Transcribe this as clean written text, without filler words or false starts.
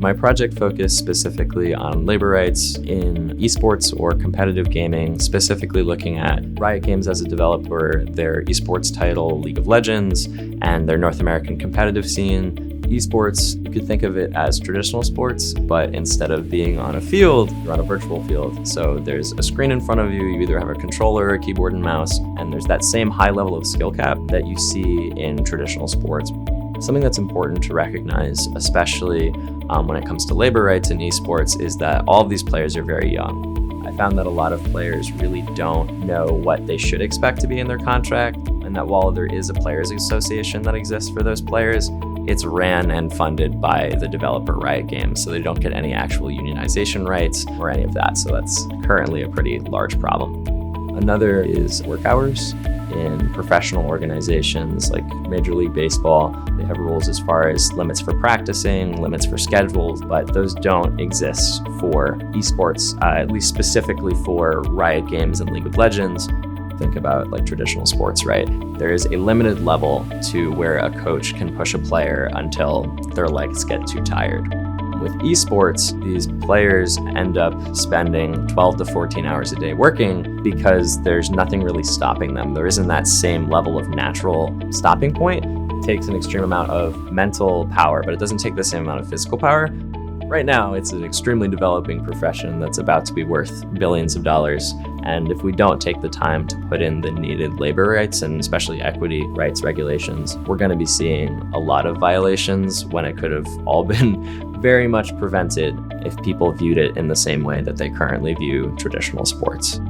My project focused specifically on labor rights in esports or competitive gaming, specifically looking at Riot Games as a developer, their esports title League of Legends, and their North American competitive scene. Esports, you could think of it as traditional sports, but instead of being on a field, you're on a virtual field. So there's a screen in front of you, you either have a controller, a keyboard and mouse, and there's that same high level of skill cap that you see in traditional sports. Something that's important to recognize, especially when it comes to labor rights in esports, is that all of these players are very young. I found that a lot of players really don't know what they should expect to be in their contract, and that while there is a players association that exists for those players, it's ran and funded by the developer Riot Games, so they don't get any actual unionization rights or any of that. So that's currently a pretty large problem. Another is work hours. In professional organizations like Major League Baseball, they have rules as far as limits for practicing, limits for schedules, but those don't exist for esports, at least specifically for Riot Games and League of Legends. Think about like traditional sports, right? There is a limited level to where a coach can push a player until their legs get too tired. With esports, these players end up spending 12 to 14 hours a day working because there's nothing really stopping them. There isn't that same level of natural stopping point. It takes an extreme amount of mental power, but it doesn't take the same amount of physical power. Right now, it's an extremely developing profession that's about to be worth billions of dollars. And if we don't take the time to put in the needed labor rights and especially equity rights regulations, we're going to be seeing a lot of violations when it could have all been very much prevented if people viewed it in the same way that they currently view traditional sports.